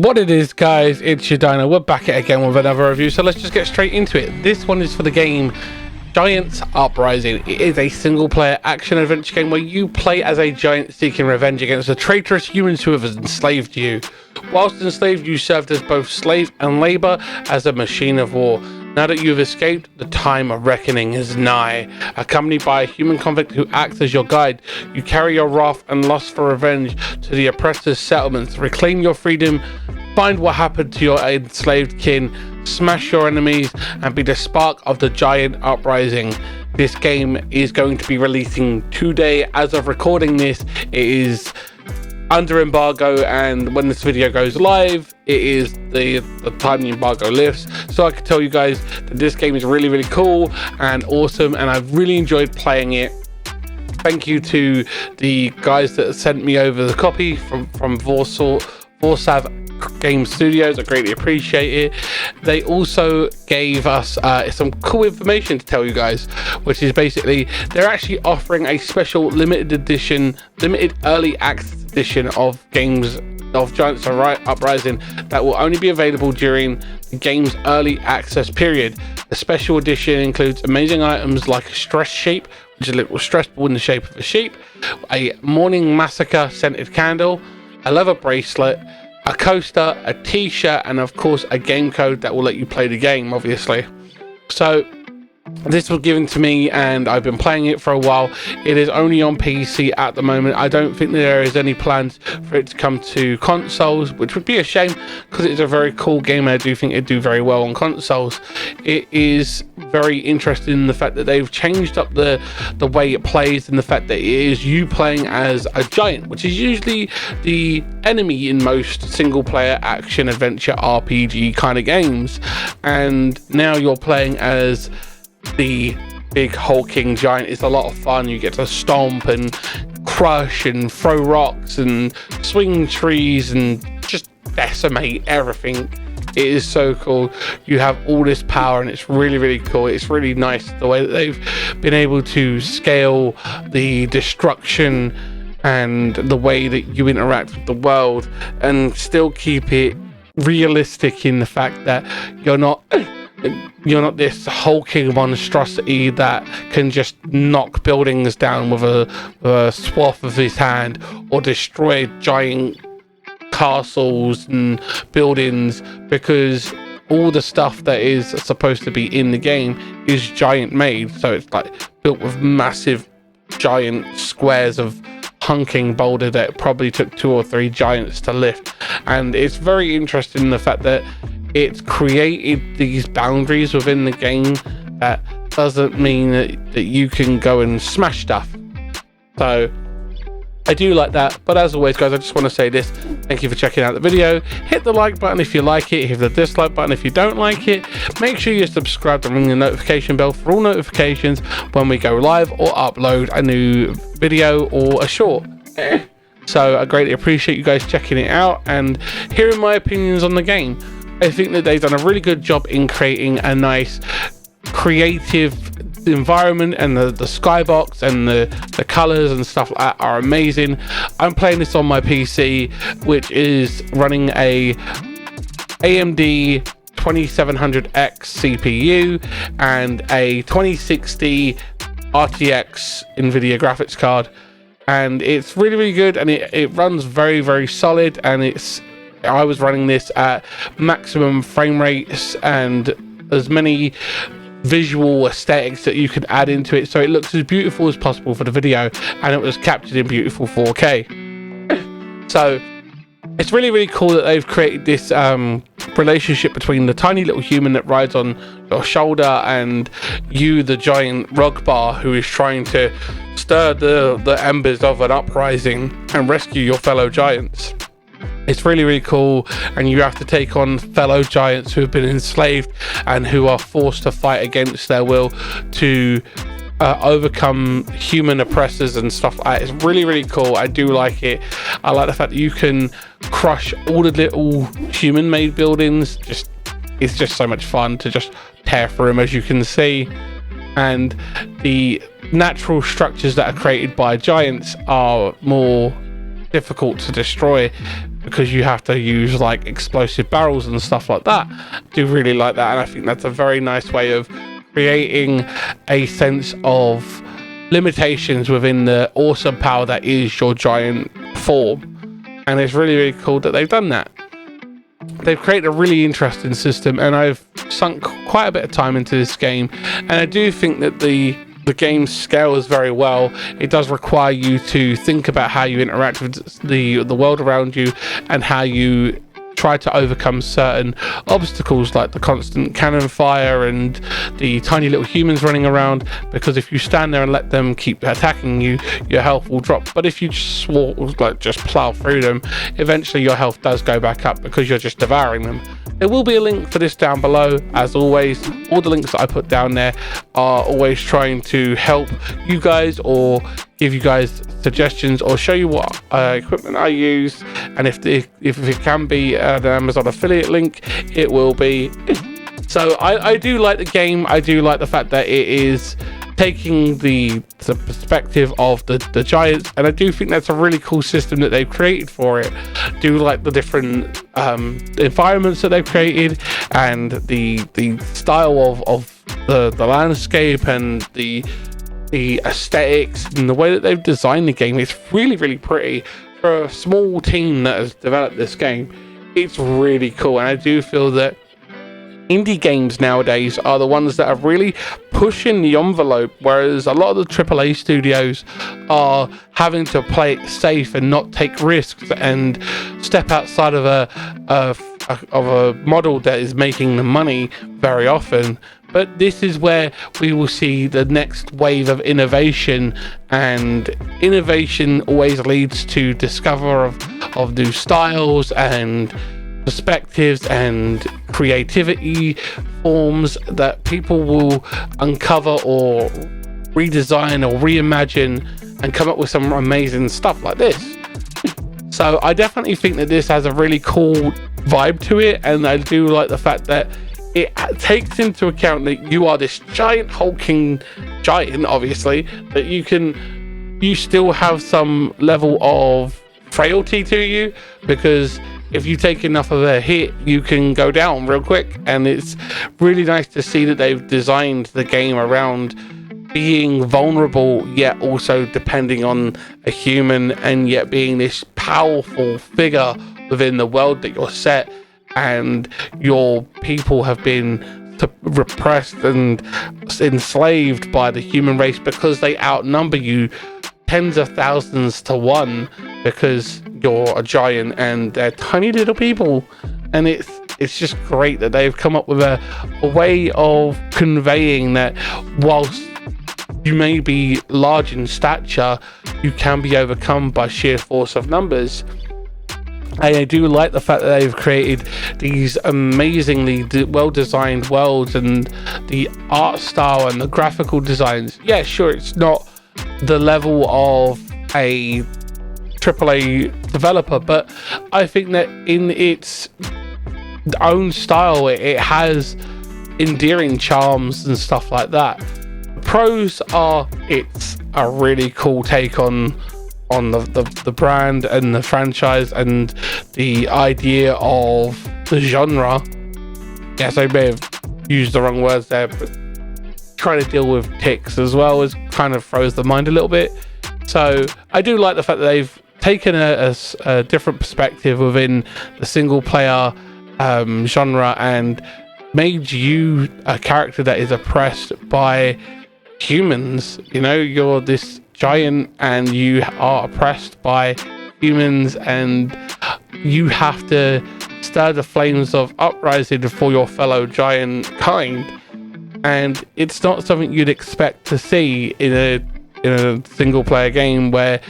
What it is, guys, it's your Dino. We're back at it again with another review, so let's just get straight into it. This one is for the game Giants Uprising. It is a single-player action-adventure game where you play as a giant seeking revenge against the traitorous humans who have enslaved you. Whilst enslaved, you served as both slave and labor as a machine of war. Now that you've escaped, the time of reckoning is nigh. Accompanied by a human convict who acts as your guide, you carry your wrath and lust for revenge to the oppressor's settlements. Reclaim your freedom, find what happened to your enslaved kin, smash your enemies, and be the spark of the giant uprising. This game is going to be releasing today. As of recording this, it is under embargo, and when this video goes live, it is the time the embargo lifts. So I can tell you guys that this game is really cool and awesome, and I've really enjoyed playing it. Thank you to the guys that sent me over the copy from Vorsav Game Studios. I greatly appreciate it. They also gave us some cool information to tell you guys, which is basically they're actually offering a special limited early access edition of games of Giants Uprising that will only be available during the game's early access period. The special edition includes amazing items like a stress sheep, which is a little stress ball in the shape of a sheep, a morning massacre scented candle, a leather bracelet, a coaster, a t-shirt, and of course a game code that will let you play the game, obviously. So this was given to me and I've been playing it for a while. It is only on PC at the moment. I don't think there is any plans for it to come to consoles, which would be a shame because it's a very cool game and I do think it'd do very well on consoles. It is very interesting in the fact that they've changed up the way it plays, and the fact that it is you playing as a giant, which is usually the enemy in most single player action adventure RPG kind of games, and now you're playing as the big hulking giant. It's a lot of fun. You get to stomp and crush and throw rocks and swing trees and just decimate everything. It is so cool. You have all this power and it's really cool. It's really nice the way that they've been able to scale the destruction and the way that you interact with the world and still keep it realistic in the fact that you're not this hulking monstrosity that can just knock buildings down with a swath of his hand or destroy giant castles and buildings, because all the stuff that is supposed to be in the game is giant made. So it's like built with massive giant squares of hunking boulder that probably took 2 or 3 giants to lift. And it's very interesting in the fact that it's created these boundaries within the game. That doesn't mean that you can go and smash stuff. So I do like that. But as always, guys, I just want to say this: thank you for checking out the video. Hit the like button if you like it, hit the dislike button if you don't like it. Make sure you subscribe and ring the notification bell for all notifications when we go live or upload a new video or a short. So I greatly appreciate you guys checking it out and hearing my opinions on the game. I think that they've done a really good job in creating a nice creative environment, and the skybox and the colors and stuff like that are amazing. I'm playing this on my PC, which is running a AMD 2700X CPU and a 2060 RTX NVIDIA graphics card, and it's really good, and it runs very solid, and I was running this at maximum frame rates and as many visual aesthetics that you could add into it, so it looks as beautiful as possible for the video, and it was captured in beautiful 4K. So it's really cool that they've created this relationship between the tiny little human that rides on your shoulder and you, the giant rug bar who is trying to stir the embers of an uprising and rescue your fellow giants. It's really cool, and you have to take on fellow giants who have been enslaved and who are forced to fight against their will to overcome human oppressors and stuff like that. It's really cool. I do like it. I like the fact that you can crush all the little human-made buildings. It's just so much fun to just tear through them, as you can see. And the natural structures that are created by giants are more difficult to destroy because you have to use like explosive barrels and stuff like that. I do really like that, and I think that's a very nice way of creating a sense of limitations within the awesome power that is your giant form. And it's really, really cool that they've done that. They've created a really interesting system, and I've sunk quite a bit of time into this game, and I do think that the game scales very well. It does require you to think about how you interact with the world around you, and how you try to overcome certain obstacles like the constant cannon fire and the tiny little humans running around, because if you stand there and let them keep attacking you, your health will drop. But if you just just plow through them, eventually your health does go back up because you're just devouring them. There will be a link for this down below. As always, all the links that I put down there are always trying to help you guys or give you guys suggestions or show you what equipment I use, and if it can be an Amazon affiliate link, it will be. So I do like the game. I do like the fact that it is taking the perspective of the giants, and I do think that's a really cool system that they've created for it. I do like the different environments that they've created, and the style of the landscape and the aesthetics and the way that they've designed the game. It's really, really pretty for a small team that has developed this game. It's really cool, and I do feel that indie games nowadays are the ones that are really pushing the envelope, whereas a lot of the AAA studios are having to play it safe and not take risks and step outside of a model that is making the money very often. But this is where we will see the next wave of innovation, and innovation always leads to discover of new styles and perspectives and creativity forms that people will uncover or redesign or reimagine and come up with some amazing stuff like this. So I definitely think that this has a really cool vibe to it, and I do like the fact that it takes into account that you are this giant hulking giant, obviously, that you still have some level of frailty to you, because if you take enough of a hit, you can go down real quick. And it's really nice to see that they've designed the game around being vulnerable, yet also depending on a human, and yet being this powerful figure within the world that you're set, and your people have been repressed and enslaved by the human race because they outnumber you tens of thousands to one, because you're a giant and they're tiny little people. And it's just great that they've come up with a way of conveying that whilst you may be large in stature, you can be overcome by sheer force of numbers. And I do like the fact that they've created these amazingly well-designed worlds, and the art style and the graphical designs. Yeah, sure, it's not the level of a AAA developer, but I think that in its own style, it has endearing charms and stuff like that. Pros are, it's a really cool take on the brand and the franchise and the idea of the genre. Yes, I may have used the wrong words there, but trying to deal with ticks as well as kind of throws the mind a little bit. So I do like the fact that they've taken a different perspective within the single player genre and made you a character that is oppressed by humans. You know, you're this giant and you are oppressed by humans, and you have to stir the flames of uprising for your fellow giant kind. And it's not something you'd expect to see in a single player game where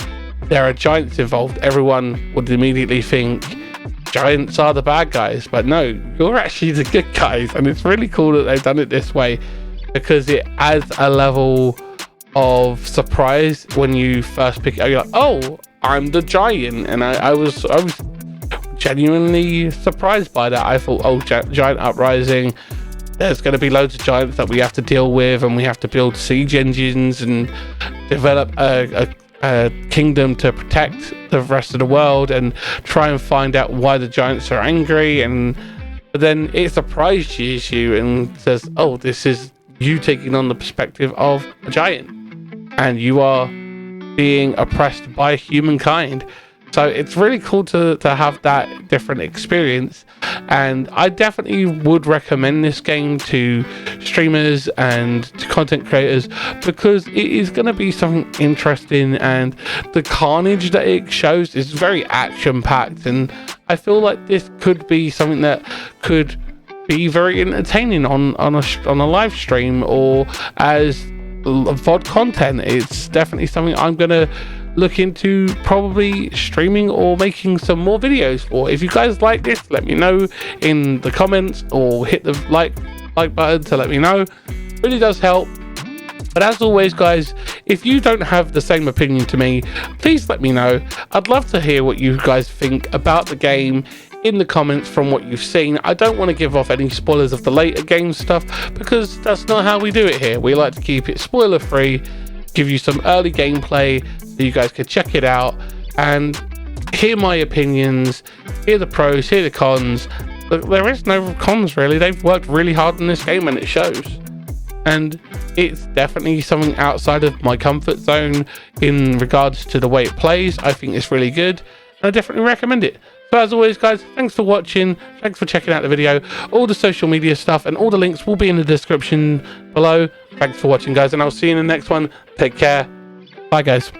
there are giants involved. Everyone would immediately think giants are the bad guys, but no, you're actually the good guys. And it's really cool that they've done it this way, because it adds a level of surprise when you first pick it up. You're like, oh, I'm the giant. And I was genuinely surprised by that. I thought, oh, giant uprising, there's going to be loads of giants that we have to deal with, and we have to build siege engines and develop a kingdom to protect the rest of the world and try and find out why the giants are angry. But then it surprises you and says, oh, this is you taking on the perspective of a giant, and you are being oppressed by humankind. So it's really cool to have that different experience, and I definitely would recommend this game to streamers and to content creators, because it is going to be something interesting, and the carnage that it shows is very action packed, and I feel like this could be something that could be very entertaining on a live stream or as VOD content. It's definitely something I'm gonna look into probably streaming or making some more videos for. If you guys like this, let me know in the comments, or hit the like button to let me know. It really does help. But as always, guys, if you don't have the same opinion to me, please let me know. I'd love to hear what you guys think about the game in the comments from what you've seen. I don't want to give off any spoilers of the later game stuff, because that's not how we do it here. We like to keep it spoiler free, give you some early gameplay so you guys can check it out and hear my opinions, hear the pros, hear the cons. But there is no cons really. They've worked really hard on this game and it shows. And it's definitely something outside of my comfort zone in regards to the way it plays. I think it's really good, and I definitely recommend it. So as always, guys, thanks for watching, thanks for checking out the video. All the social media stuff and all the links will be in the description below. Thanks for watching, guys, and I'll see you in the next one. Take care. Bye, guys.